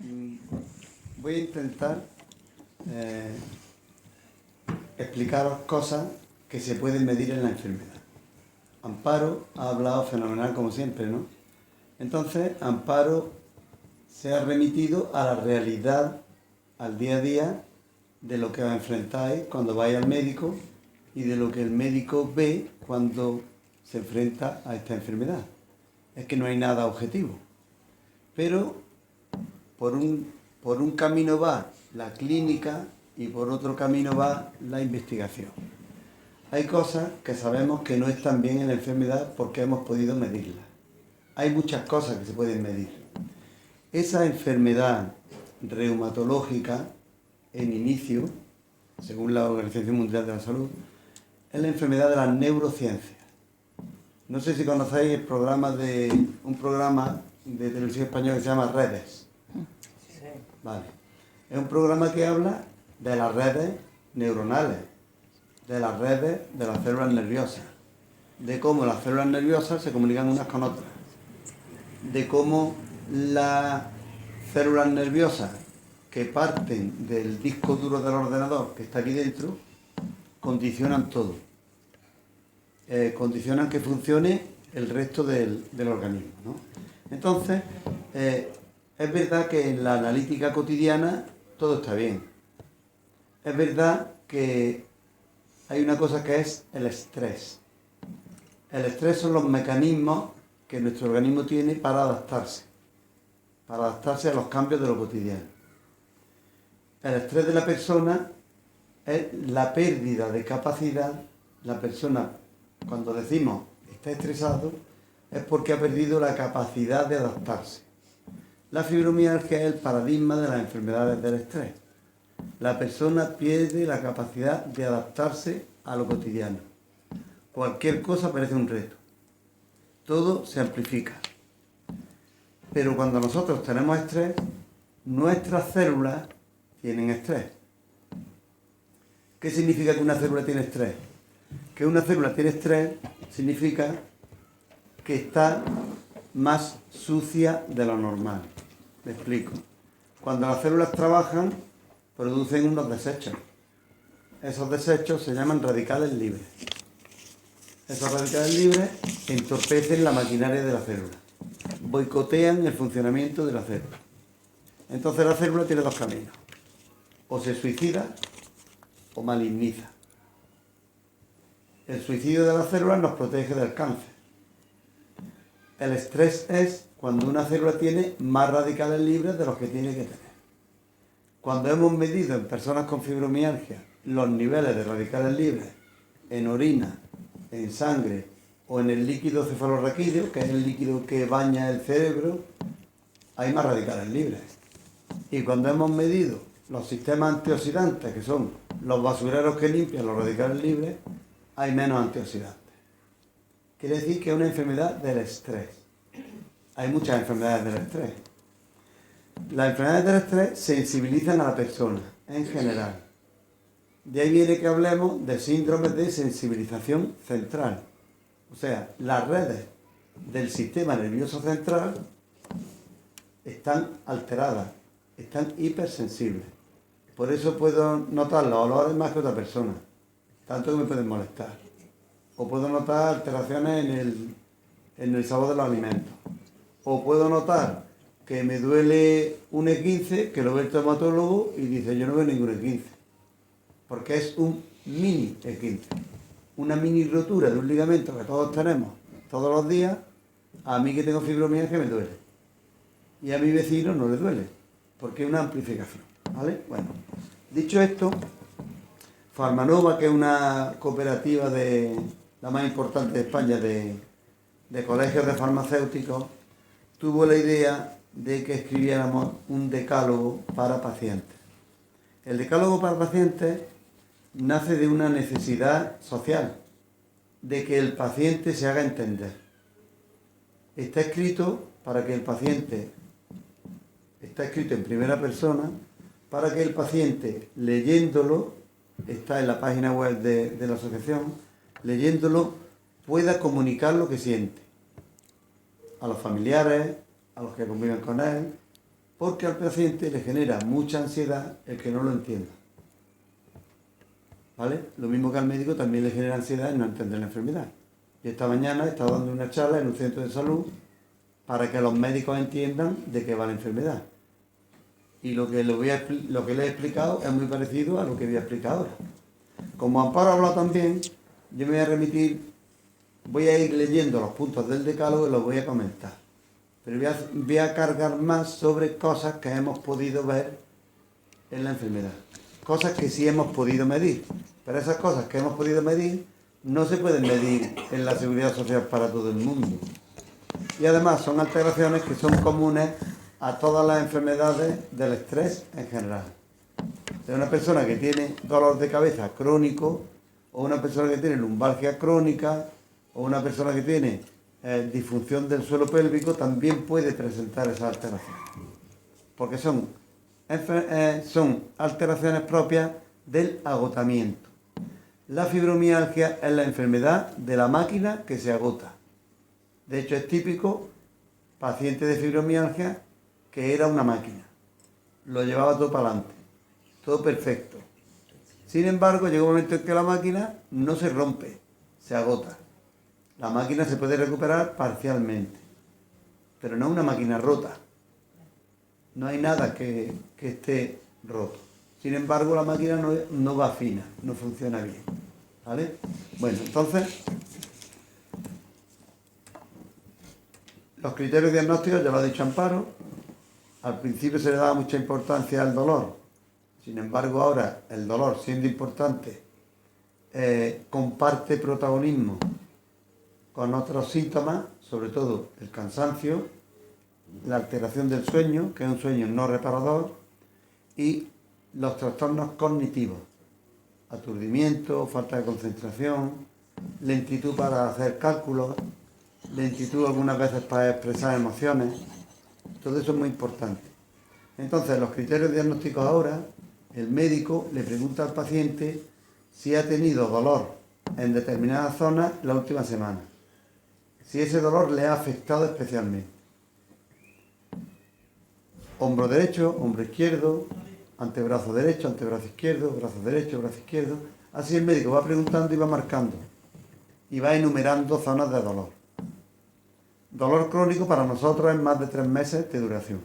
Mm, Voy a intentar eh, explicaros cosas que se pueden medir en la enfermedad. Amparo ha hablado fenomenal como siempre, ¿no? Entonces, Amparo se ha remitido a la realidad, al día a día, de lo que os enfrentáis cuando vais al médico y de lo que el médico ve cuando se enfrenta a esta enfermedad. Es que no hay nada objetivo. Pero por un camino va la clínica y por otro camino va la investigación. Hay cosas que sabemos que no están bien en la enfermedad porque hemos podido medirlas. Hay muchas cosas que se pueden medir. Esa enfermedad reumatológica en inicio, según la Organización Mundial de la Salud, es la enfermedad de las neurociencias. No sé si conocéis un programa de televisión española que se llama Redes. Vale. Es un programa que habla de las redes neuronales, de las redes de las células nerviosas, de cómo las células nerviosas se comunican unas con otras, de cómo las células nerviosas que parten del disco duro del ordenador que está aquí dentro condicionan todo, condicionan que funcione el resto del organismo, ¿no? Entonces, es verdad que en la analítica cotidiana todo está bien. Es verdad que hay una cosa que es el estrés. El estrés son los mecanismos que nuestro organismo tiene para adaptarse a los cambios de lo cotidiano. El estrés de la persona es la pérdida de capacidad. La persona, cuando decimos está estresado, es porque ha perdido la capacidad de adaptarse. La fibromialgia es el paradigma de las enfermedades del estrés. La persona pierde la capacidad de adaptarse a lo cotidiano. Cualquier cosa parece un reto. Todo se amplifica. Pero cuando nosotros tenemos estrés, nuestras células tienen estrés. ¿Qué significa que una célula tiene estrés? Que una célula tiene estrés significa que está más sucia de lo normal. Me explico. Cuando las células trabajan, producen unos desechos. Esos desechos se llaman radicales libres. Esos radicales libres entorpecen la maquinaria de la célula, boicotean el funcionamiento de la célula. Entonces la célula tiene dos caminos: o se suicida o maligniza. El suicidio de las células nos protege del cáncer. El estrés es cuando una célula tiene más radicales libres de los que tiene que tener. Cuando hemos medido en personas con fibromialgia los niveles de radicales libres en orina, en sangre o en el líquido cefalorraquídeo, que es el líquido que baña el cerebro, hay más radicales libres. Y cuando hemos medido los sistemas antioxidantes, que son los basureros que limpian los radicales libres, hay menos antioxidantes. Quiere decir que es una enfermedad del estrés. Hay muchas enfermedades del estrés. Las enfermedades del estrés sensibilizan a la persona, en general. De ahí viene que hablemos de síndromes de sensibilización central. O sea, las redes del sistema nervioso central están alteradas, están hipersensibles. Por eso puedo notar los olores más que otra persona, tanto que me pueden molestar. O puedo notar alteraciones en el sabor de los alimentos. O puedo notar que me duele un E15, que lo ve el traumatólogo y dice: yo no veo ningún E15. Porque es un mini E15. Una mini rotura de un ligamento que todos tenemos todos los días. A mí, que tengo fibromialgia, me duele. Y a mi vecino no le duele, porque es una amplificación, ¿vale? Bueno, dicho esto, Farmanova, que es una cooperativa la más importante de España de colegios de farmacéuticos, tuvo la idea de que escribiéramos un decálogo para pacientes. El decálogo para pacientes nace de una necesidad social, de que el paciente se haga entender. Está escrito en primera persona, para que el paciente, leyéndolo, está en la página web de la asociación, leyéndolo, pueda comunicar lo que siente a los familiares, a los que conviven con él, porque al paciente le genera mucha ansiedad el que no lo entienda. ¿Vale? Lo mismo que al médico también le genera ansiedad el no entender la enfermedad. Y esta mañana he estado dando una charla en un centro de salud para que los médicos entiendan de qué va la enfermedad. Y lo que le he explicado es muy parecido a lo que voy a explicar ahora. Como Amparo ha hablado también, yo me voy a ir leyendo los puntos del decálogo y los voy a comentar. Pero voy a cargar más sobre cosas que hemos podido ver en la enfermedad. Cosas que sí hemos podido medir. Pero esas cosas que hemos podido medir no se pueden medir en la seguridad social para todo el mundo. Y además son alteraciones que son comunes a todas las enfermedades del estrés en general. De una persona que tiene dolor de cabeza crónico, o una persona que tiene lumbalgia crónica, o una persona que tiene disfunción del suelo pélvico, también puede presentar esa alteración. Porque son alteraciones propias del agotamiento. La fibromialgia es la enfermedad de la máquina que se agota. De hecho, es típico paciente de fibromialgia que era una máquina. Lo llevaba todo para adelante. Todo perfecto. Sin embargo, llega un momento en que la máquina no se rompe, se agota. La máquina se puede recuperar parcialmente, pero no una máquina rota. No hay nada que esté roto. Sin embargo, la máquina no va fina, no funciona bien. ¿Vale? Bueno, entonces, los criterios diagnósticos, ya lo ha dicho Amparo, al principio se le daba mucha importancia al dolor. Sin embargo, ahora el dolor, siendo importante, comparte protagonismo con otros síntomas, sobre todo el cansancio, la alteración del sueño, que es un sueño no reparador, y los trastornos cognitivos, aturdimiento, falta de concentración, lentitud para hacer cálculos, lentitud algunas veces para expresar emociones. Todo eso es muy importante. Entonces, los criterios diagnósticos ahora, el médico le pregunta al paciente si ha tenido dolor en determinadas zonas la última semana, si ese dolor le ha afectado especialmente. Hombro derecho, hombro izquierdo, antebrazo derecho, antebrazo izquierdo, brazo derecho, brazo izquierdo. Así el médico va preguntando y va marcando y va enumerando zonas de dolor. Dolor crónico para nosotros es más de 3 meses de duración.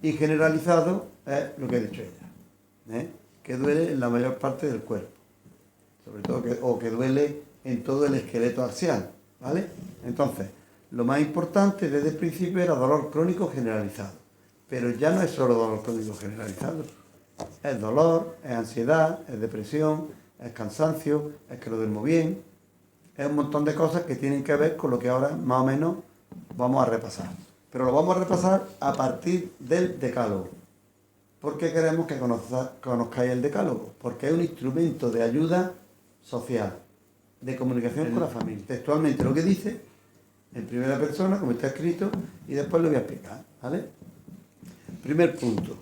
Y generalizado es lo que ha dicho ella, que duele en la mayor parte del cuerpo, sobre todo que duele en todo el esqueleto axial, ¿vale? Entonces, lo más importante desde el principio era dolor crónico generalizado, pero ya no es solo dolor crónico generalizado, es dolor, es ansiedad, es depresión, es cansancio, es que no duermo bien, es un montón de cosas que tienen que ver con lo que ahora más o menos vamos a repasar. Pero lo vamos a repasar a partir del decálogo. ¿Por qué queremos que conozcáis el decálogo? Porque es un instrumento de ayuda social, de comunicación con la familia. Textualmente lo que dice, en primera persona, como está escrito, y después lo voy a explicar, ¿vale? Primer punto.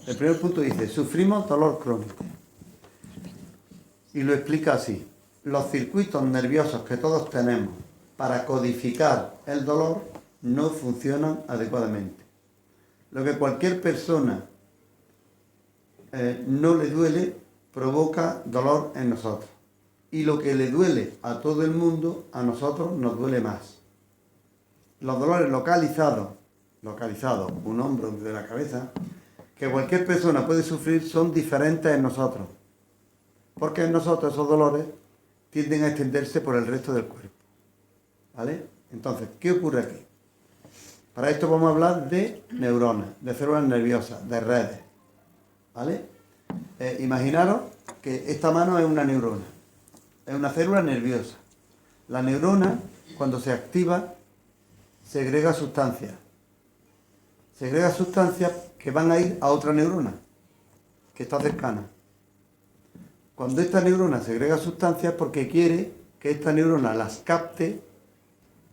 El primer punto dice, sufrimos dolor crónico. Y lo explica así. Los circuitos nerviosos que todos tenemos para codificar el dolor no funcionan adecuadamente. Lo que cualquier persona no le duele provoca dolor en nosotros. Y lo que le duele a todo el mundo, a nosotros nos duele más. Los dolores localizados, un hombro de la cabeza, que cualquier persona puede sufrir, son diferentes en nosotros. Porque en nosotros esos dolores tienden a extenderse por el resto del cuerpo. ¿Vale? Entonces, ¿qué ocurre aquí? Para esto vamos a hablar de neuronas, de células nerviosas, de redes. ¿Vale? Imaginaros que esta mano es una neurona, es una célula nerviosa. La neurona, cuando se activa, segrega sustancias. Segrega sustancias que van a ir a otra neurona, que está cercana. Cuando esta neurona segrega sustancias porque quiere que esta neurona las capte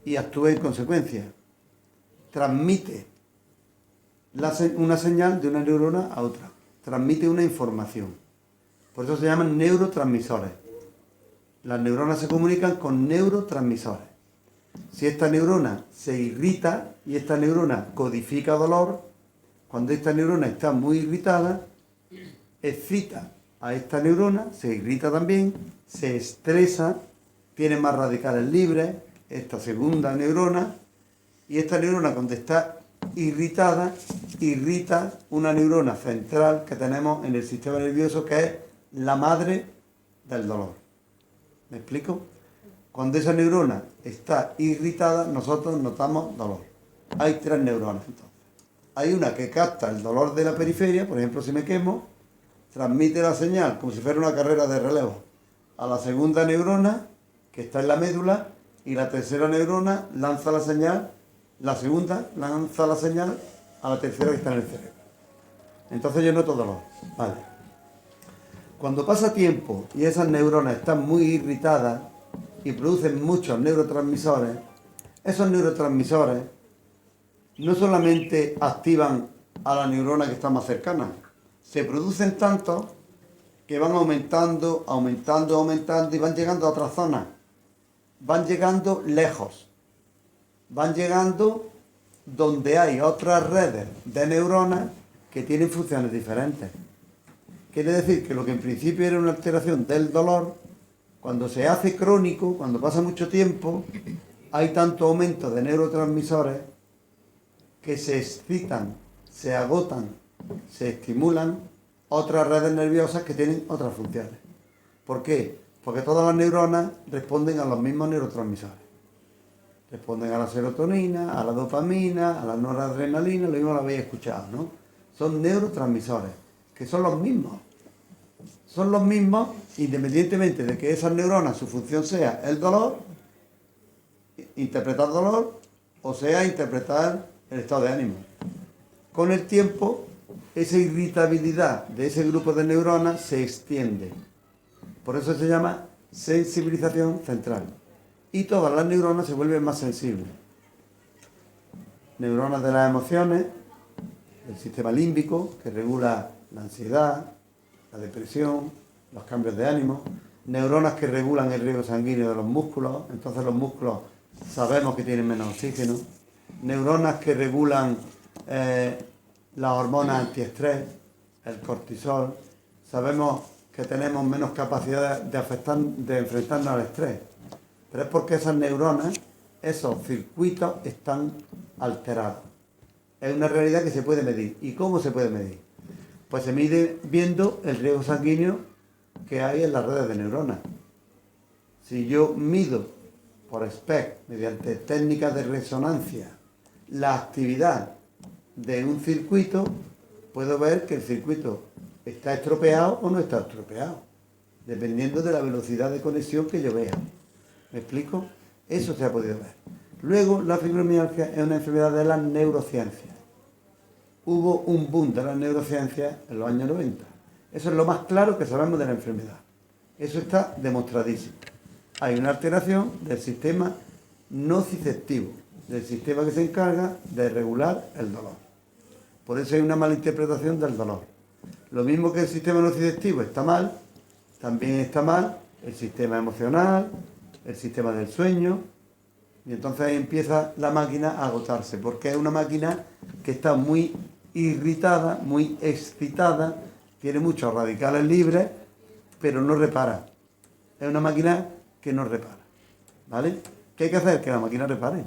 y actúe en consecuencia. Transmite una señal de una neurona a otra. Transmite una información. Por eso se llaman neurotransmisores. Las neuronas se comunican con neurotransmisores. Si esta neurona se irrita y esta neurona codifica dolor, Cuando esta neurona está muy irritada, excita a esta neurona, se irrita también, se estresa, tiene más radicales libres, esta segunda neurona, y esta neurona cuando está irritada, irrita una neurona central que tenemos en el sistema nervioso que es la madre del dolor. ¿Me explico? Cuando esa neurona está irritada, nosotros notamos dolor. Hay 3 neuronas entonces. Hay una que capta el dolor de la periferia, por ejemplo, si me quemo, transmite la señal como si fuera una carrera de relevo a la segunda neurona que está en la médula y la tercera neurona lanza la señal, la segunda lanza la señal a la tercera que está en el cerebro. Entonces yo noto dolor. Vale. Cuando pasa tiempo y esas neuronas están muy irritadas y producen muchos neurotransmisores, esos neurotransmisores no solamente activan a la neurona que está más cercana, se producen tantos que van aumentando, aumentando, aumentando y van llegando a otras zonas. Van llegando lejos. Van llegando donde hay otras redes de neuronas que tienen funciones diferentes. Quiere decir que lo que en principio era una alteración del dolor, cuando se hace crónico, cuando pasa mucho tiempo, hay tanto aumento de neurotransmisores que se excitan, se agotan, se estimulan otras redes nerviosas que tienen otras funciones. ¿Por qué? Porque todas las neuronas responden a los mismos neurotransmisores. Responden a la serotonina, a la dopamina, a la noradrenalina, lo mismo lo habéis escuchado, ¿no? Son neurotransmisores, que son los mismos. Son los mismos independientemente de que esas neuronas, su función sea el dolor, interpretar dolor, o sea interpretar el estado de ánimo. Con el tiempo, esa irritabilidad de ese grupo de neuronas se extiende. Por eso se llama sensibilización central. Y todas las neuronas se vuelven más sensibles. Neuronas de las emociones, el sistema límbico, que regula la ansiedad, la depresión, los cambios de ánimo. Neuronas que regulan el riego sanguíneo de los músculos, entonces los músculos sabemos que tienen menos oxígeno. Neuronas que regulan las hormonas antiestrés, el cortisol. Sabemos que tenemos menos capacidad de enfrentarnos al estrés. Pero es porque esas neuronas, esos circuitos están alterados. Es una realidad que se puede medir. ¿Y cómo se puede medir? Pues se mide viendo el riego sanguíneo que hay en las redes de neuronas. Si yo mido por SPECT, mediante técnicas de resonancia, la actividad de un circuito, puedo ver que el circuito está estropeado o no está estropeado, dependiendo de la velocidad de conexión que yo vea. ¿Me explico? Eso se ha podido ver. Luego, la fibromialgia es una enfermedad de las neurociencias. Hubo un boom de las neurociencias en los años 90. Eso es lo más claro que sabemos de la enfermedad. Eso está demostradísimo. Hay una alteración del sistema nociceptivo, del sistema que se encarga de regular el dolor. Por eso hay una mala interpretación del dolor. Lo mismo que el sistema nociceptivo está mal, también está mal el sistema emocional, el sistema del sueño, y entonces ahí empieza la máquina a agotarse, porque es una máquina que está muy irritada, muy excitada, tiene muchos radicales libres, pero no repara. Es una máquina que no repara. ¿Vale? ¿Qué hay que hacer? Que la máquina repare.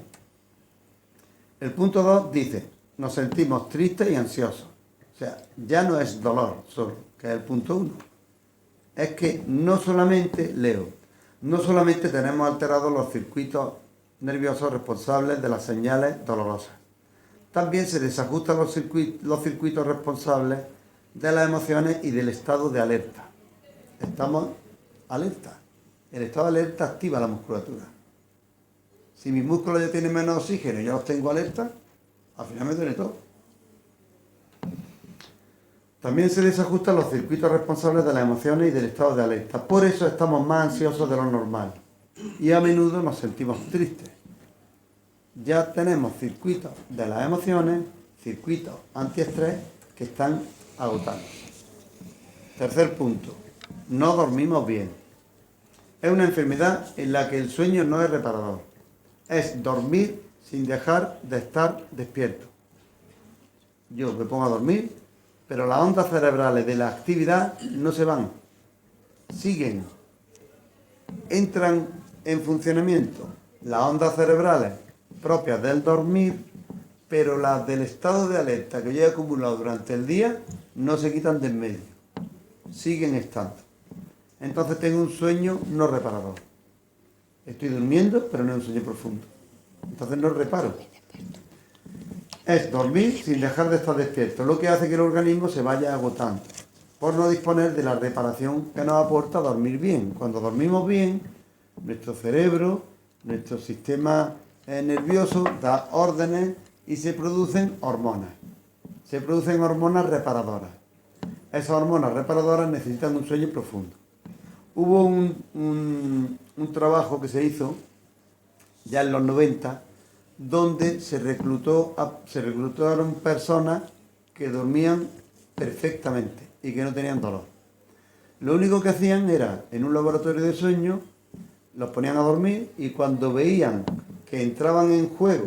El punto 2 dice, nos sentimos tristes y ansiosos. O sea, ya no es dolor solo, que es el punto 1. Es que no solamente, no solamente tenemos alterados los circuitos nerviosos responsables de las señales dolorosas. También se desajustan los circuitos responsables de las emociones y del estado de alerta. Estamos alerta. El estado de alerta activa la musculatura. Si mis músculos ya tienen menos oxígeno y ya los tengo alerta, al final me duele todo. También se desajustan los circuitos responsables de las emociones y del estado de alerta. Por eso estamos más ansiosos de lo normal. Y a menudo nos sentimos tristes. Ya tenemos circuitos de las emociones, circuitos antiestrés que están agotados. Tercer punto. No dormimos bien. Es una enfermedad en la que el sueño no es reparador. Es dormir sin dejar de estar despierto. yo me pongo a dormir, pero las ondas cerebrales de la actividad no se van, siguen, entran en funcionamiento las ondas cerebrales propias del dormir, pero las del estado de alerta que yo he acumulado durante el día no se quitan de en medio, siguen estando. Entonces tengo un sueño no reparador. Estoy durmiendo, pero no es un sueño profundo. Entonces no reparo. Es dormir sin dejar de estar despierto, lo que hace que el organismo se vaya agotando, por no disponer de la reparación que nos aporta dormir bien. Cuando dormimos bien, nuestro cerebro, nuestro sistema nervioso da órdenes y se producen hormonas. Se producen hormonas reparadoras. Esas hormonas reparadoras necesitan un sueño profundo. Hubo un trabajo que se hizo ya en los 90, donde se reclutaron personas que dormían perfectamente y que no tenían dolor. Lo único que hacían era, en un laboratorio de sueño, los ponían a dormir y cuando veían que entraban en juego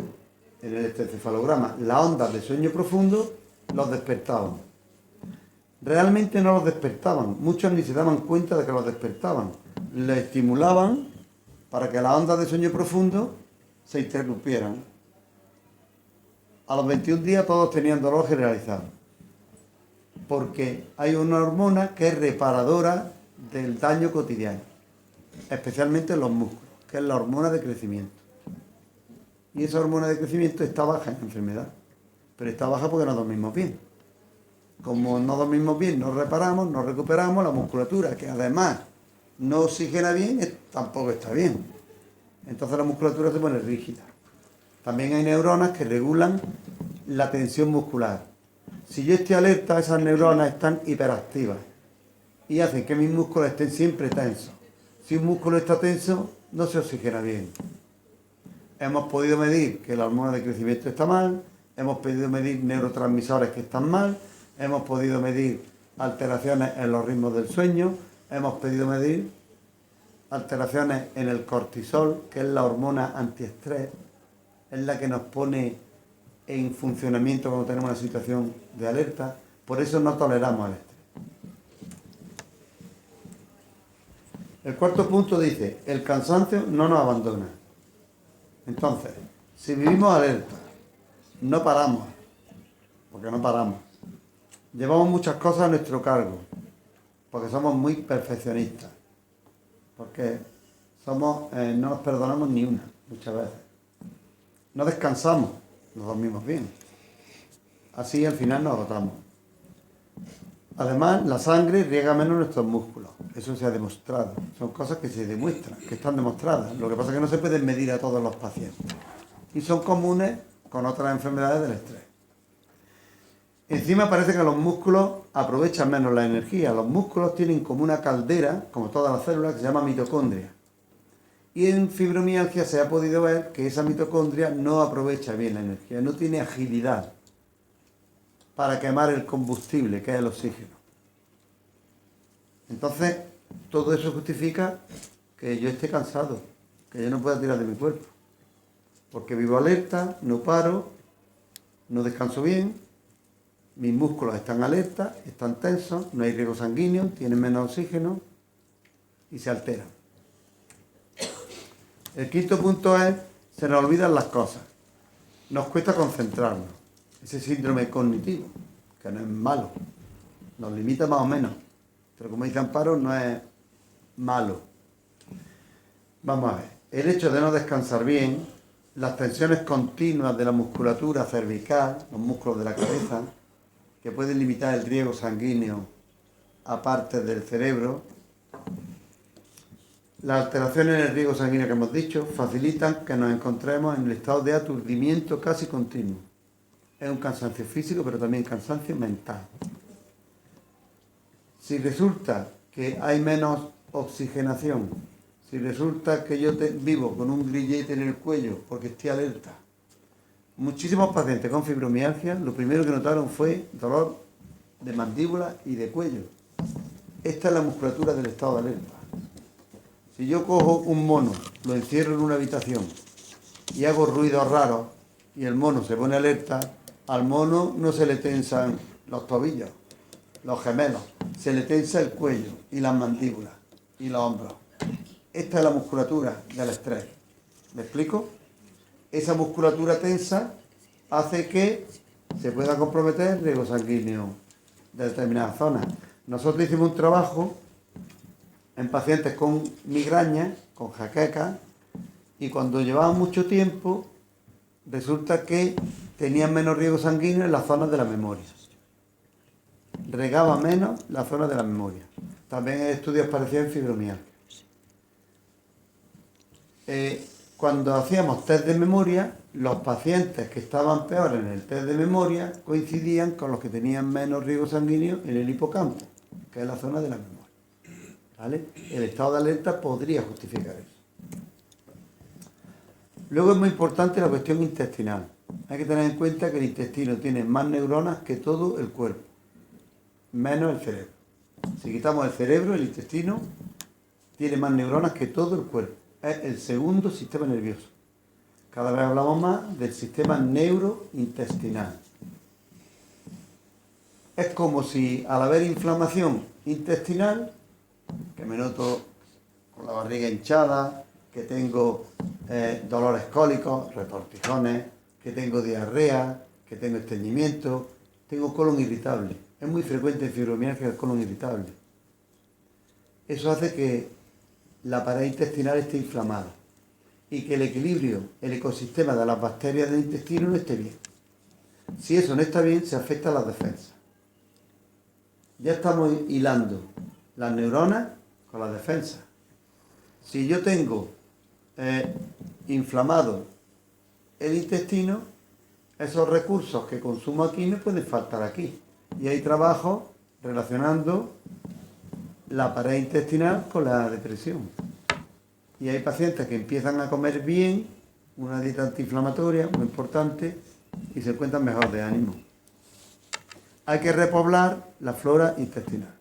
en el electroencefalograma las ondas de sueño profundo, los despertaban. Realmente no los despertaban, muchos ni se daban cuenta de que los despertaban. Les estimulaban para que las ondas de sueño profundo se interrumpieran. A los 21 días todos tenían dolor generalizado, porque hay una hormona que es reparadora del daño cotidiano, especialmente en los músculos, que es la hormona de crecimiento. Y esa hormona de crecimiento está baja en la enfermedad, pero está baja porque no dormimos bien. Como no dormimos bien, no reparamos, no recuperamos la musculatura, que además no oxigena bien, tampoco está bien. Entonces la musculatura se pone rígida. También hay neuronas que regulan la tensión muscular. Si yo estoy alerta, esas neuronas están hiperactivas y hacen que mis músculos estén siempre tensos. Si un músculo está tenso, no se oxigena bien. Hemos podido medir que la hormona de crecimiento está mal, hemos podido medir neurotransmisores que están mal, hemos podido medir alteraciones en los ritmos del sueño, hemos podido medir alteraciones en el cortisol, que es la hormona antiestrés, es la que nos pone en funcionamiento cuando tenemos una situación de alerta. Por eso no toleramos el estrés. El cuarto punto dice, el cansancio no nos abandona. Entonces, si vivimos alerta, no paramos, porque no paramos. Llevamos muchas cosas a nuestro cargo, porque somos muy perfeccionistas, porque no nos perdonamos ni una, muchas veces. No descansamos, no dormimos bien. Así al final nos agotamos. Además, la sangre riega menos nuestros músculos. Eso se ha demostrado. Son cosas que se demuestran, que están demostradas. Lo que pasa es que no se pueden medir a todos los pacientes. Y son comunes con otras enfermedades del estrés. Encima parece que los músculos aprovechan menos la energía. Los músculos tienen como una caldera, como todas las células, que se llama mitocondria. Y en fibromialgia se ha podido ver que esa mitocondria no aprovecha bien la energía, no tiene agilidad para quemar el combustible, que es el oxígeno. Entonces, todo eso justifica que yo esté cansado, que yo no pueda tirar de mi cuerpo. Porque vivo alerta, no paro, no descanso bien, mis músculos están alerta, están tensos, no hay riego sanguíneo, tienen menos oxígeno y se alteran. El quinto punto es, se nos olvidan las cosas. Nos cuesta concentrarnos. Ese síndrome cognitivo, que no es malo, nos limita más o menos, pero como dice Amparo, no es malo. Vamos a ver, el hecho de no descansar bien, las tensiones continuas de la musculatura cervical, los músculos de la cabeza, que pueden limitar el riego sanguíneo a partes del cerebro. Las alteraciones en el riego sanguíneo que hemos dicho facilitan que nos encontremos en el estado de aturdimiento casi continuo. Es un cansancio físico, pero también cansancio mental. Si resulta que hay menos oxigenación, si resulta que yo vivo con un grillete en el cuello porque estoy alerta, muchísimos pacientes con fibromialgia, lo primero que notaron fue dolor de mandíbula y de cuello. Esta es la musculatura del estado de alerta. Si yo cojo un mono, lo encierro en una habitación y hago ruidos raros y el mono se pone alerta, Al mono no se le tensan los tobillos, los gemelos, se le tensa el cuello y las mandíbulas y los hombros. Esta es la musculatura del estrés. ¿Me explico? Esa musculatura tensa hace que se pueda comprometer el riego sanguíneo de determinadas zonas. Nosotros hicimos un trabajo en pacientes con migraña, con jaquecas, y cuando llevaban mucho tiempo, resulta que tenían menos riego sanguíneo en las zonas de la memoria. Regaba menos las zonas de la memoria. También hay estudios parecidos en fibromialgia. Cuando hacíamos test de memoria, los pacientes que estaban peor en el test de memoria coincidían con los que tenían menos riego sanguíneo en el hipocampo, que es la zona de la memoria. ¿Vale? El estado de alerta podría justificar eso. Luego es muy importante la cuestión intestinal. Hay que tener en cuenta que el intestino tiene más neuronas que todo el cuerpo, menos el cerebro. Si quitamos el cerebro, el intestino tiene más neuronas que todo el cuerpo. Es el segundo sistema nervioso. Cada vez hablamos más del sistema neurointestinal. Es como si al haber inflamación intestinal, que me noto con la barriga hinchada, que tengo dolores cólicos, retortijones, que tengo diarrea, que tengo estreñimiento, tengo colon irritable. Es muy frecuente en fibromialgia el colon irritable. Eso hace que la pared intestinal esté inflamada y que el equilibrio, el ecosistema de las bacterias del intestino no esté bien. Si eso no está bien, se afecta a las defensas. Ya estamos hilando las neuronas con las defensas. Si yo tengo inflamado el intestino, esos recursos que consumo aquí me pueden faltar aquí. Y hay trabajo relacionando la pared intestinal con la depresión. Y hay pacientes que empiezan a comer bien, una dieta antiinflamatoria muy importante, y se encuentran mejor de ánimo. Hay que repoblar la flora intestinal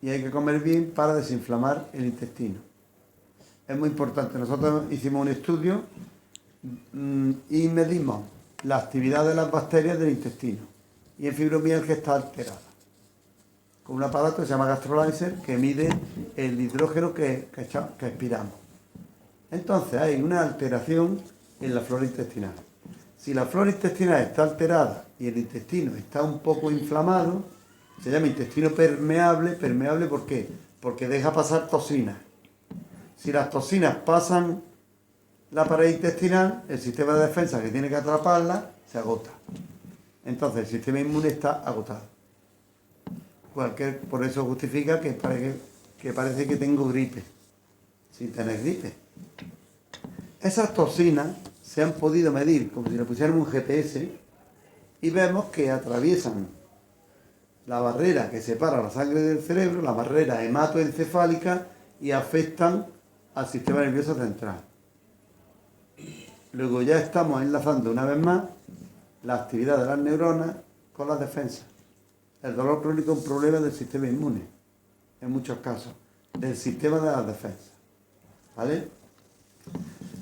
y hay que comer bien para desinflamar el intestino. Es muy importante. Nosotros hicimos un estudio y medimos la actividad de las bacterias del intestino, y en fibromialgia está alterada, con un aparato que se llama Gastrolyzer, que mide el hidrógeno que expiramos. Entonces hay una alteración en la flora intestinal. Si la flora intestinal está alterada y el intestino está un poco inflamado, se llama intestino permeable. ¿Permeable por qué? Porque deja pasar toxinas. Si las toxinas pasan la pared intestinal, el sistema de defensa que tiene que atraparlas se agota. Entonces el sistema inmune está agotado. Por eso justifica que parece que tengo gripe, sin tener gripe. Esas toxinas se han podido medir como si le pusiéramos un GPS y vemos que atraviesan la barrera que separa la sangre del cerebro, la barrera hematoencefálica, y afectan al sistema nervioso central. Luego ya estamos enlazando una vez más la actividad de las neuronas con las defensas. El dolor crónico es un problema del sistema inmune, en muchos casos, del sistema de las defensas. ¿Vale?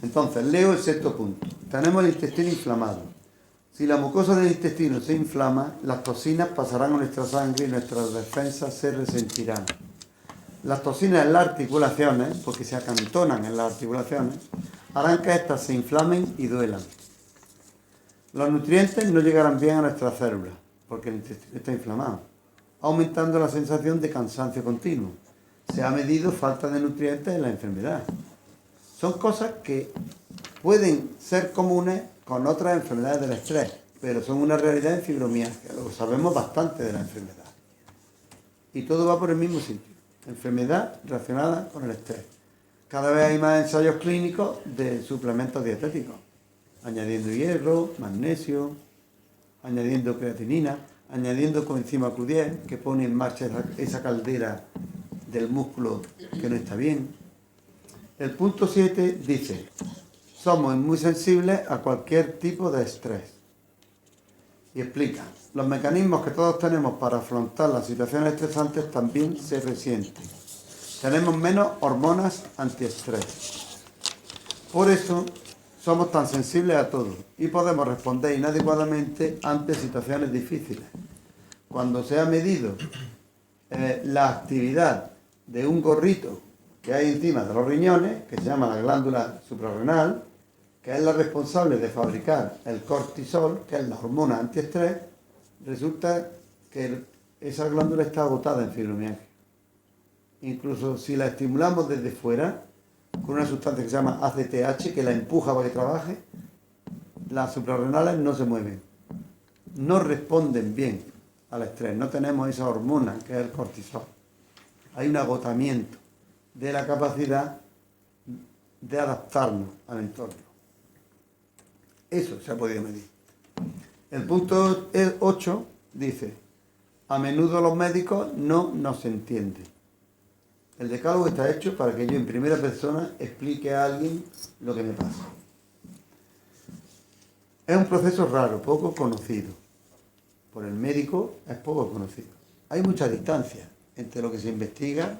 Entonces, leo el sexto punto. Tenemos el intestino inflamado. Si la mucosa del intestino se inflama, las toxinas pasarán a nuestra sangre y nuestras defensas se resentirán. Las toxinas en las articulaciones, porque se acantonan en las articulaciones, harán que éstas se inflamen y duelan. Los nutrientes no llegarán bien a nuestras células, porque el intestino está inflamado, aumentando la sensación de cansancio continuo. Se ha medido falta de nutrientes en la enfermedad. Son cosas que pueden ser comunes con otras enfermedades del estrés, pero son una realidad en fibromialgia. Lo sabemos bastante de la enfermedad. Y todo va por el mismo sitio. Enfermedad relacionada con el estrés. Cada vez hay más ensayos clínicos de suplementos dietéticos, añadiendo hierro, magnesio, añadiendo creatinina, añadiendo coenzima Q10, que pone en marcha esa caldera del músculo que no está bien. El punto 7 dice: somos muy sensibles a cualquier tipo de estrés. Y explica: los mecanismos que todos tenemos para afrontar las situaciones estresantes también se resienten. Tenemos menos hormonas antiestrés. Por eso somos tan sensibles a todo y podemos responder inadecuadamente ante situaciones difíciles. Cuando se ha medido la actividad de un gorrito que hay encima de los riñones, que se llama la glándula suprarrenal, que es la responsable de fabricar el cortisol, que es la hormona antiestrés, resulta que esa glándula está agotada en fibromialgia. Incluso si la estimulamos desde fuera, con una sustancia que se llama ACTH, que la empuja para que trabaje, las suprarrenales no se mueven, no responden bien al estrés, no tenemos esa hormona que es el cortisol. Hay un agotamiento de la capacidad de adaptarnos al entorno. Eso se ha podido medir. El punto 8 dice: a menudo los médicos no nos entienden. El decálogo está hecho para que yo en primera persona explique a alguien lo que me pasa. Es un proceso raro, poco conocido. Por el médico es poco conocido. Hay mucha distancia entre lo que se investiga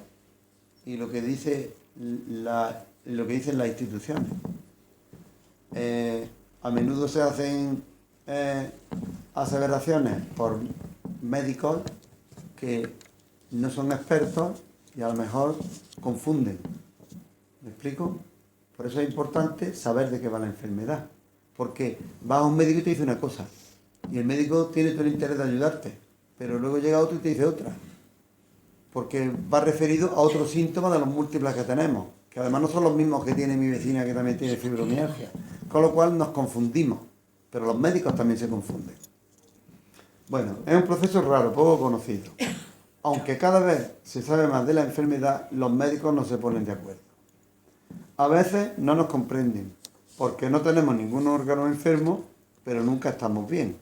y lo que dicen las instituciones. A menudo se hacen aseveraciones por médicos que no son expertos y a lo mejor confunden. ¿Me explico? Por eso es importante saber de qué va la enfermedad. Porque vas a un médico y te dice una cosa, y el médico tiene todo el interés de ayudarte, pero luego llega otro y te dice otra. Porque va referido a otros síntomas de los múltiples que tenemos, que además no son los mismos que tiene mi vecina que también tiene fibromialgia. Con lo cual nos confundimos, pero los médicos también se confunden. Bueno, es un proceso raro, poco conocido. Aunque cada vez se sabe más de la enfermedad, los médicos no se ponen de acuerdo. A veces no nos comprenden, porque no tenemos ningún órgano enfermo, pero nunca estamos bien.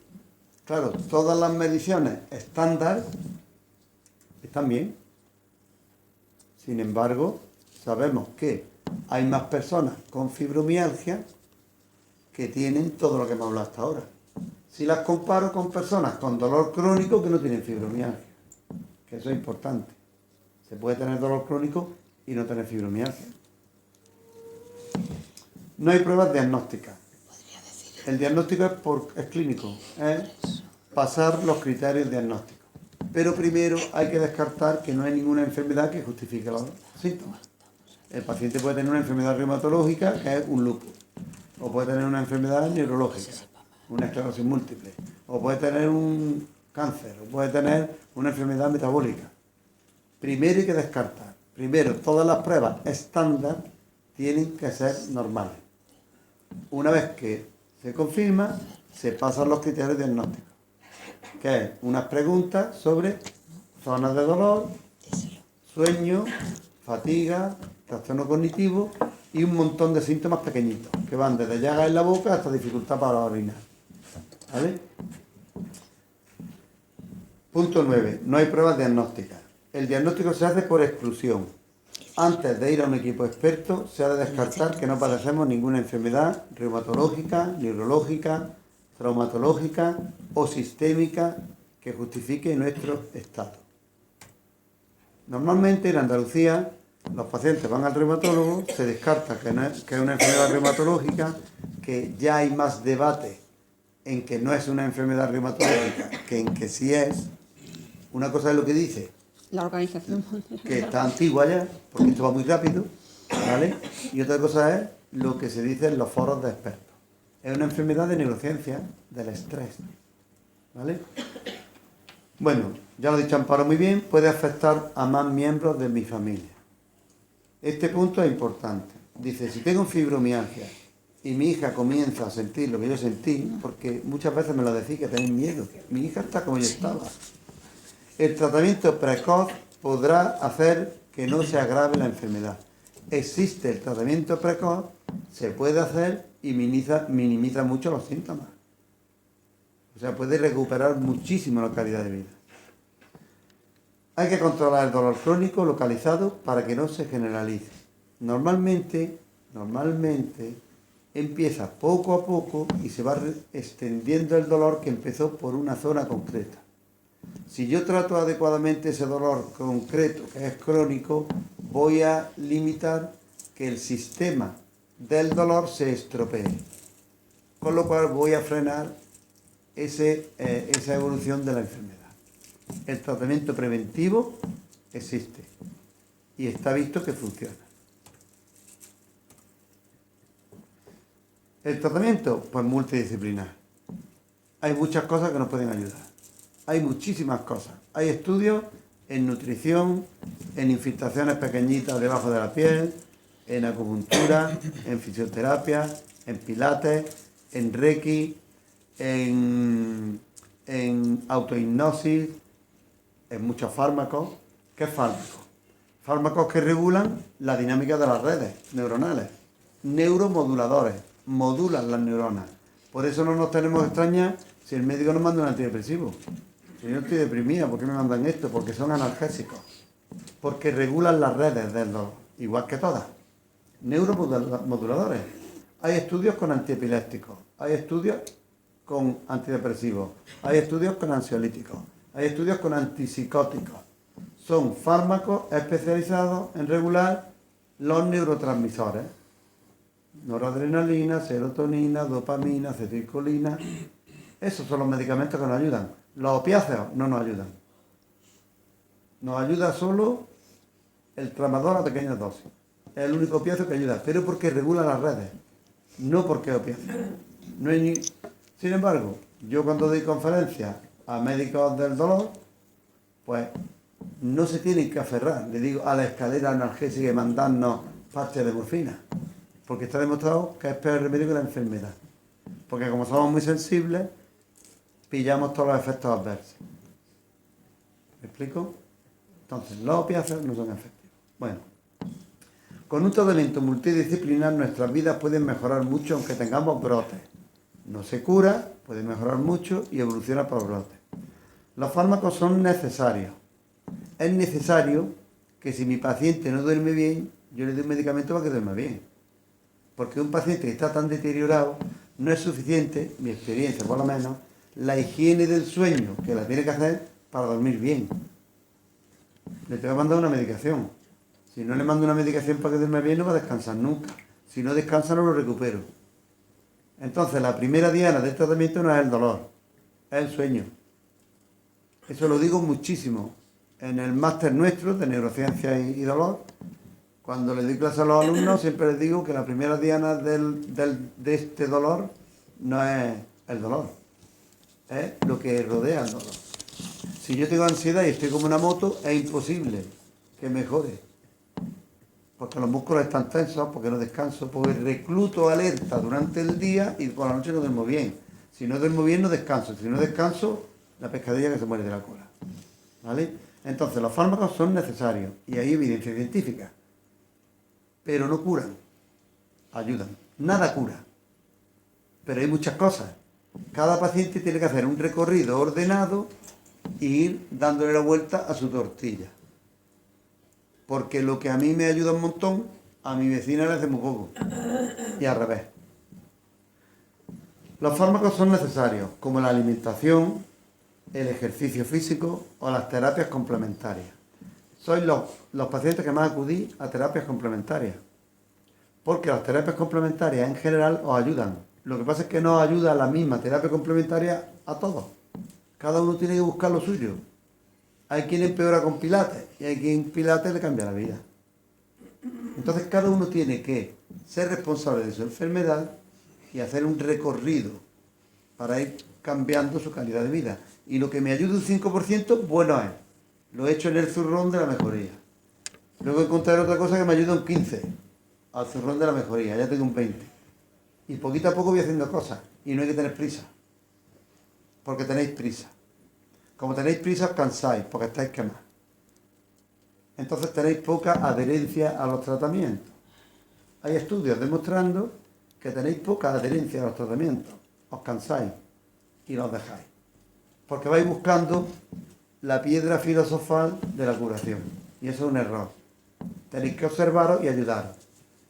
Claro, todas las mediciones estándar están bien. Sin embargo, sabemos que hay más personas con fibromialgia que tienen todo lo que hemos hablado hasta ahora. Si las comparo con personas con dolor crónico que no tienen fibromialgia, que eso es importante. Se puede tener dolor crónico y no tener fibromialgia. No hay pruebas diagnósticas. El diagnóstico es clínico, es pasar los criterios diagnósticos. Pero primero hay que descartar que no hay ninguna enfermedad que justifique los síntomas. El paciente puede tener una enfermedad reumatológica, que es un lupus, o puede tener una enfermedad neurológica, una esclerosis múltiple, o puede tener un cáncer, o puede tener una enfermedad metabólica. Primero hay que descartar. Primero, todas las pruebas estándar tienen que ser normales. Una vez que se confirma, se pasan los criterios diagnósticos, que es unas preguntas sobre zonas de dolor, sueño, fatiga, trastorno cognitivo y un montón de síntomas pequeñitos, que van desde llagas en la boca hasta dificultad para orinar. ¿Vale? Punto 9. No hay pruebas diagnósticas. El diagnóstico se hace por exclusión. Antes de ir a un equipo experto, se ha de descartar que no padecemos ninguna enfermedad reumatológica, neurológica, traumatológica o sistémica que justifique nuestro estado. Normalmente en Andalucía los pacientes van al reumatólogo, se descarta que es una enfermedad reumatológica, que ya hay más debate en que no es una enfermedad reumatológica que en que sí es. Una cosa es lo que dice La Organización que está antigua ya, porque esto va muy rápido, ¿vale? Y otra cosa es lo que se dice en los foros de expertos. Es una enfermedad de neurociencia, del estrés, ¿vale? Bueno, ya lo ha dicho Amparo muy bien, puede afectar a más miembros de mi familia. Este punto es importante. Dice, si tengo fibromialgia y mi hija comienza a sentir lo que yo sentí, porque muchas veces me lo decís que tenéis miedo, mi hija está como yo estaba. El tratamiento precoz podrá hacer que no se agrave la enfermedad. Existe el tratamiento precoz, se puede hacer y minimiza mucho los síntomas. O sea, puede recuperar muchísimo la calidad de vida. Hay que controlar el dolor crónico localizado para que no se generalice. Normalmente empieza poco a poco y se va extendiendo el dolor que empezó por una zona concreta. Si yo trato adecuadamente ese dolor concreto, que es crónico, voy a limitar que el sistema del dolor se estropee. con lo cual voy a frenar esa evolución de la enfermedad. El tratamiento preventivo existe y está visto que funciona. El tratamiento, pues multidisciplinar. Hay muchas cosas que nos pueden ayudar. Hay muchísimas cosas. Hay estudios en nutrición, en infiltraciones pequeñitas debajo de la piel, en acupuntura, en fisioterapia, en pilates, en reiki, en autohipnosis, en muchos fármacos. ¿Qué fármacos? Fármacos que regulan la dinámica de las redes neuronales. Neuromoduladores, modulan las neuronas. Por eso no nos tenemos que extrañar si el médico nos manda un antidepresivo. Si yo estoy deprimida, ¿por qué me mandan esto? Porque son analgésicos. Porque regulan las redes del dolor, igual que todas. Neuromoduladores. Hay estudios con antiepilépticos, hay estudios con antidepresivos, hay estudios con ansiolíticos, hay estudios con antipsicóticos. Son fármacos especializados en regular los neurotransmisores. Noradrenalina, serotonina, dopamina, acetilcolina. Esos son los medicamentos que nos ayudan. Los opiáceos no nos ayudan. Nos ayuda solo el tramadol a pequeñas dosis. Es el único opiáceo que ayuda, pero porque regula las redes, no porque es opiáceo. No hay ni... Sin embargo, yo cuando doy conferencias a médicos del dolor, pues no se tienen que aferrar, le digo, a la escalera analgésica y mandarnos parches de morfina, porque está demostrado que es peor remedio que la enfermedad. Porque como somos muy sensibles, pillamos todos los efectos adversos. ¿Me explico? Entonces, los opiáceos no son efectivos. Bueno, con un tratamiento multidisciplinar nuestras vidas pueden mejorar mucho aunque tengamos brotes. No se cura, puede mejorar mucho y evoluciona por brotes. Los fármacos son necesarios. Es necesario que si mi paciente no duerme bien, yo le doy un medicamento para que duerma bien. Porque un paciente que está tan deteriorado, no es suficiente, mi experiencia por lo menos, la higiene del sueño que la tiene que hacer para dormir bien. Le tengo que mandar una medicación. Si no le mando una medicación para que duerma bien, no va a descansar nunca. Si no descansa, no lo recupero. Entonces, la primera diana del tratamiento no es el dolor, es el sueño. Eso lo digo muchísimo. En el máster nuestro de neurociencia y dolor, cuando le doy clase a los alumnos, siempre les digo que la primera diana de este dolor no es el dolor, es lo que rodea el dolor. Si yo tengo ansiedad y estoy como una moto, es imposible que mejore. Porque los músculos están tensos, porque no descanso, porque recluto alerta durante el día y por la noche no duermo bien. Si no duermo bien, no descanso. Si no descanso, la pescadilla que se muere de la cola. ¿Vale? Entonces, los fármacos son necesarios y hay evidencia científica. Pero no curan, ayudan. Nada cura. Pero hay muchas cosas. Cada paciente tiene que hacer un recorrido ordenado e ir dándole la vuelta a su tortilla. Porque lo que a mí me ayuda un montón, a mi vecina le hace muy poco. Y al revés. Los fármacos son necesarios, como la alimentación, el ejercicio físico o las terapias complementarias. Sois los pacientes que más acudís a terapias complementarias. Porque las terapias complementarias en general os ayudan. Lo que pasa es que no os ayuda la misma terapia complementaria a todos. Cada uno tiene que buscar lo suyo. Hay quien empeora con pilates y hay quien pilates le cambia la vida. Entonces cada uno tiene que ser responsable de su enfermedad y hacer un recorrido para ir cambiando su calidad de vida. Y lo que me ayuda un 5%, bueno es. Lo he hecho en el zurrón de la mejoría. Luego encontraré otra cosa que me ayuda un 15% al zurrón de la mejoría. Ya tengo un 20%. Y poquito a poco voy haciendo cosas. Y no hay que tener prisa. Porque tenéis prisa. Como tenéis prisa os cansáis porque estáis quemados. Entonces tenéis poca adherencia a los tratamientos. Hay estudios demostrando que tenéis poca adherencia a los tratamientos. Os cansáis y los dejáis. Porque vais buscando la piedra filosofal de la curación. Y eso es un error. Tenéis que observaros y ayudaros.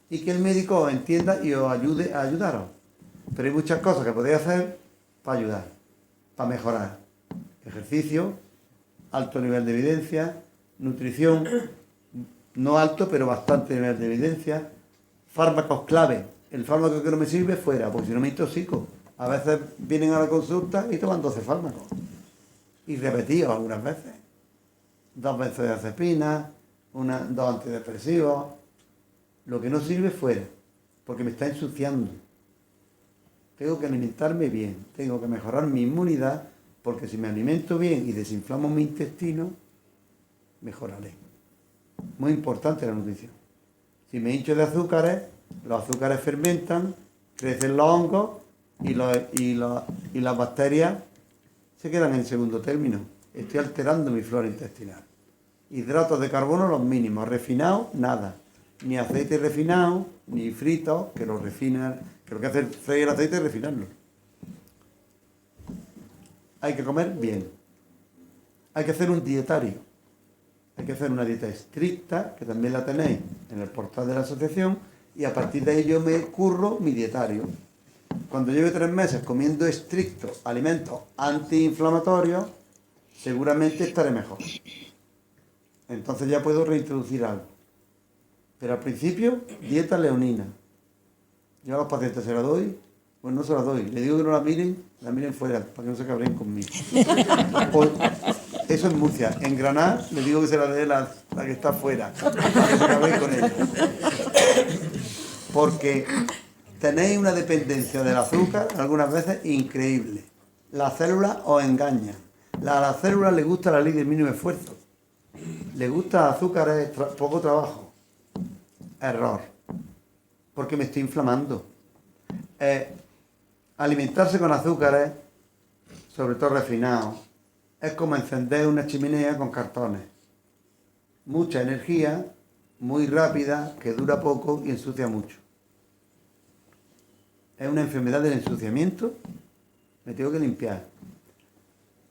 Y que el médico os entienda y os ayude a ayudaros. Pero hay muchas cosas que podéis hacer para ayudar, para mejorar. Ejercicio, alto nivel de evidencia, nutrición, no alto, pero bastante nivel de evidencia, fármacos clave. El fármaco que no me sirve, fuera, porque si no me intoxico. A veces vienen a la consulta y toman 12 fármacos. Y repetidos algunas veces. 2 benzodiazepinas, 2 antidepresivos. Lo que no sirve fuera, porque me está ensuciando. Tengo que alimentarme bien, tengo que mejorar mi inmunidad, porque si me alimento bien y desinflamo mi intestino, mejoraré. Muy importante la nutrición. Si me hincho de azúcares, los azúcares fermentan, crecen los hongos y las bacterias se quedan en segundo término. Estoy alterando mi flora intestinal. Hidratos de carbono los mínimos, refinados, nada. Ni aceite refinado, ni fritos, que lo refinan, que lo que hace es freír el aceite y refinarlo. Hay que comer bien. Hay que hacer un dietario. Hay que hacer una dieta estricta, que también la tenéis en el portal de la asociación, y a partir de ahí yo me curro mi dietario. Cuando lleve 3 meses comiendo estrictos alimentos antiinflamatorios, seguramente estaré mejor. Entonces ya puedo reintroducir algo. Pero al principio, dieta leonina. Yo a los pacientes se la doy, pues no se la doy. Le digo que no la miren fuera, para que no se cabren conmigo. Pues, eso es Murcia. En Granada le digo que se la dé la que está fuera, para que se cabren con ella. Porque tenéis una dependencia del azúcar algunas veces increíble. Las células os engañan. A las células les gusta la ley del mínimo esfuerzo. Les gusta azúcar, poco trabajo. Error. Porque me estoy inflamando. Alimentarse con azúcares, sobre todo refinados, es como encender una chimenea con cartones. Mucha energía, muy rápida, que dura poco y ensucia mucho. Es una enfermedad del ensuciamiento. Me tengo que limpiar.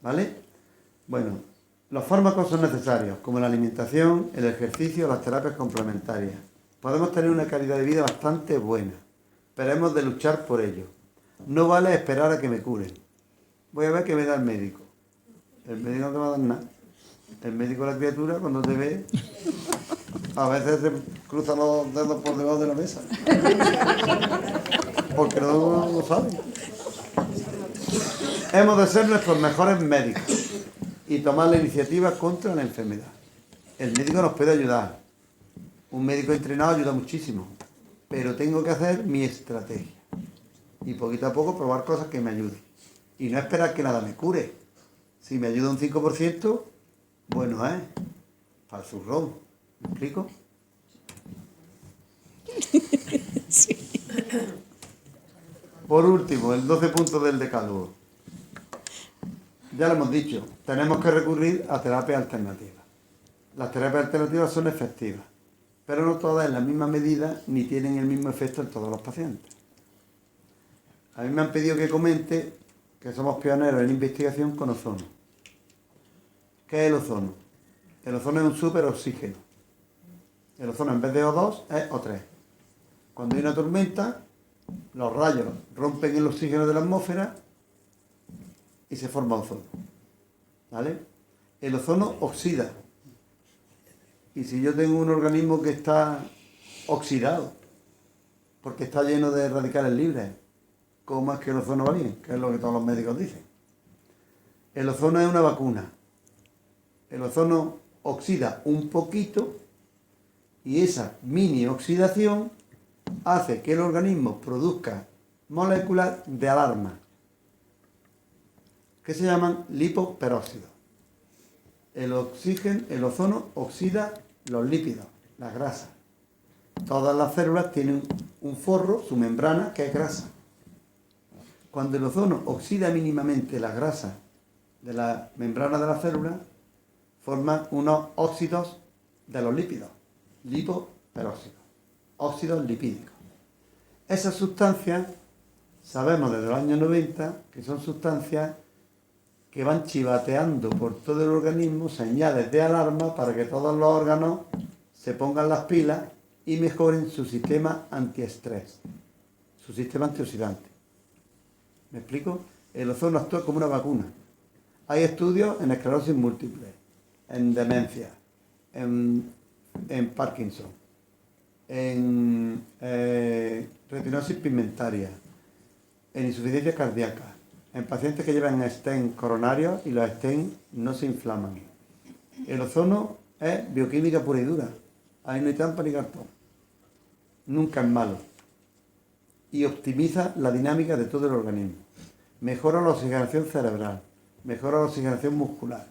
¿Vale? Bueno, los fármacos son necesarios, como la alimentación, el ejercicio, las terapias complementarias. Podemos tener una calidad de vida bastante buena, pero hemos de luchar por ello. No vale esperar a que me curen. Voy a ver qué me da el médico. El médico no te va a dar nada. El médico, la criatura, cuando te ve, a veces se cruzan los dedos por debajo de la mesa. Porque no lo saben. Hemos de ser nuestros mejores médicos y tomar la iniciativa contra la enfermedad. El médico nos puede ayudar. Un médico entrenado ayuda muchísimo, pero tengo que hacer mi estrategia y poquito a poco probar cosas que me ayuden. Y no esperar que nada me cure. Si me ayuda un 5%, bueno, para el zurrón. ¿Me explico? Sí. Por último, el 12 puntos del decálogo. Ya lo hemos dicho, tenemos que recurrir a terapias alternativas. Las terapias alternativas son efectivas, pero no todas en la misma medida ni tienen el mismo efecto en todos los pacientes. A mí me han pedido que comente que somos pioneros en investigación con ozono. ¿Qué es el ozono? El ozono es un superoxígeno. El ozono en vez de O2 es O3. Cuando hay una tormenta, los rayos rompen el oxígeno de la atmósfera y se forma ozono. ¿Vale? El ozono oxida. Y si yo tengo un organismo que está oxidado, porque está lleno de radicales libres, ¿cómo es que el ozono va bien? Que es lo que todos los médicos dicen. El ozono es una vacuna. El ozono oxida un poquito y esa mini oxidación hace que el organismo produzca moléculas de alarma que se llaman lipoperóxidos. El ozono oxida los lípidos, las grasas. Todas las células tienen un forro, su membrana, que es grasa. Cuando el ozono oxida mínimamente la grasa de la membrana de la célula, forma unos óxidos de los lípidos, lipoperóxidos, óxidos lipídicos. Esas sustancias, sabemos desde los años 90 que son sustancias que van chivateando por todo el organismo señales de alarma para que todos los órganos se pongan las pilas y mejoren su sistema antiestrés, su sistema antioxidante. ¿Me explico? El ozono actúa como una vacuna. Hay estudios en esclerosis múltiple, en demencia, en Parkinson, en retinosis pigmentaria, en insuficiencia cardíaca, en pacientes que llevan stent coronarios y los stent no se inflaman. El ozono es bioquímica pura y dura. Ahí no hay trampa ni cartón. Nunca es malo. Y optimiza la dinámica de todo el organismo. Mejora la oxigenación cerebral. Mejora la oxigenación muscular.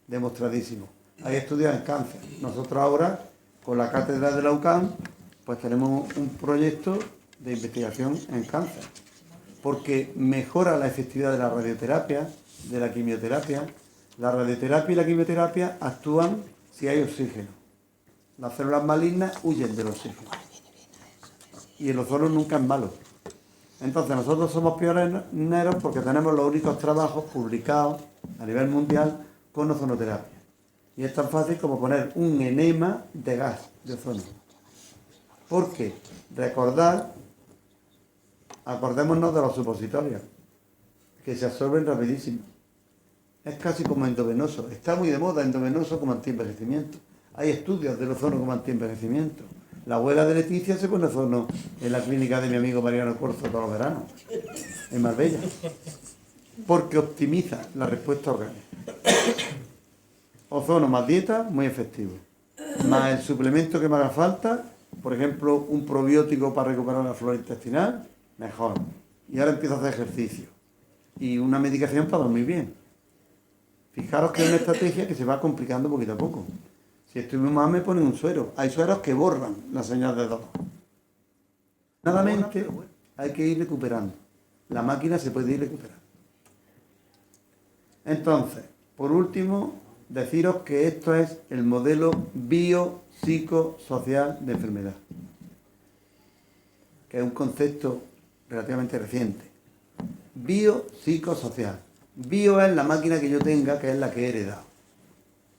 Demostradísimo. Hay estudios en cáncer. Nosotros ahora, con la cátedra de la UCAM, pues tenemos un proyecto de investigación en cáncer. Porque mejora la efectividad de la radioterapia, de la quimioterapia. La radioterapia y la quimioterapia actúan si hay oxígeno. Las células malignas huyen del oxígeno. Y el ozono nunca es malo. Entonces nosotros somos pioneros porque tenemos los únicos trabajos publicados a nivel mundial con ozonoterapia. Y es tan fácil como poner un enema de gas de ozono. Porque acordémonos de los supositorios, que se absorben rapidísimo. Es casi como endovenoso. Está muy de moda endovenoso como antienvejecimiento. Hay estudios del ozono como antienvejecimiento. La abuela de Leticia se pone ozono en la clínica de mi amigo Mariano Corzo todos los veranos, en Marbella, porque optimiza la respuesta orgánica. Ozono más dieta, muy efectivo. Más el suplemento que me haga falta, por ejemplo, un probiótico para recuperar la flora intestinal, mejor. Y ahora empiezo a hacer ejercicio. Y una medicación para dormir bien. Fijaros que es una estrategia que se va complicando poquito a poco. Si estoy muy mal me ponen un suero. Hay sueros que borran la señal de dolor. Nadamente hay que ir recuperando. La máquina se puede ir recuperando. Entonces, por último, deciros que esto es el modelo biopsicosocial de enfermedad, que es un concepto relativamente reciente. Biopsicosocial. Bio es la máquina que yo tenga, que es la que he heredado.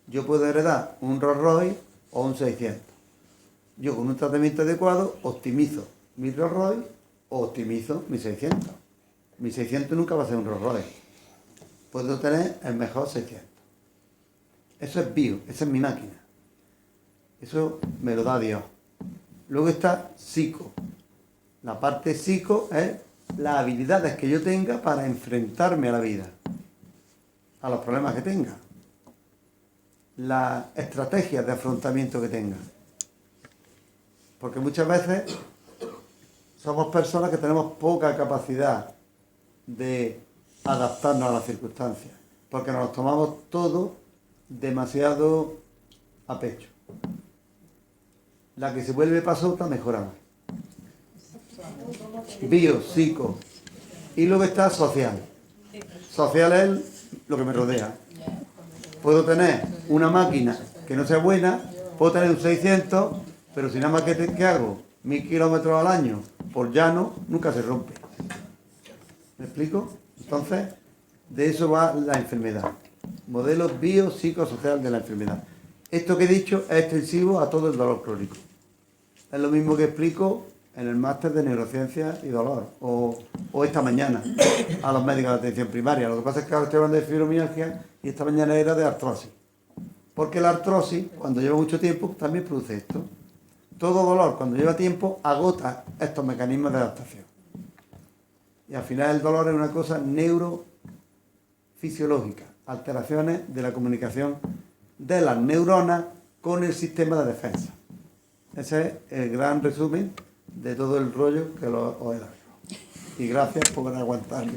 Yo puedo heredar un Rolls Royce o un 600. Yo con un tratamiento adecuado optimizo mi Rolls Royce o optimizo mi 600. Mi 600 nunca va a ser un Rolls Royce. Puedo tener el mejor 600. Eso es bio, esa es mi máquina. Eso me lo da Dios. Luego está psico. La parte psico es las habilidades que yo tenga para enfrentarme a la vida, a los problemas que tenga, las estrategias de afrontamiento que tenga. Porque muchas veces somos personas que tenemos poca capacidad de adaptarnos a las circunstancias, porque nos tomamos todo demasiado a pecho. La que se vuelve pasota mejora más. Bio, psico. Y luego está social. Social es lo que me rodea. Puedo tener una máquina que no sea buena, puedo tener un 600, pero si nada más que hago 1000 kilómetros al año por llano, nunca se rompe. ¿Me explico? Entonces, de eso va la enfermedad. Modelo biopsicosocial de la enfermedad. Esto que he dicho es extensivo a todo el dolor crónico. Es lo mismo que explico en el máster de neurociencia y dolor, o esta mañana, a los médicos de atención primaria. Lo que pasa es que ahora estoy hablando de fibromialgia y esta mañana era de artrosis. Porque la artrosis, cuando lleva mucho tiempo, también produce esto. Todo dolor, cuando lleva tiempo, agota estos mecanismos de adaptación. Y al final el dolor es una cosa neurofisiológica, alteraciones de la comunicación de las neuronas con el sistema de defensa. Ese es el gran resumen de todo el rollo que os he dado. Y gracias por aguantarme.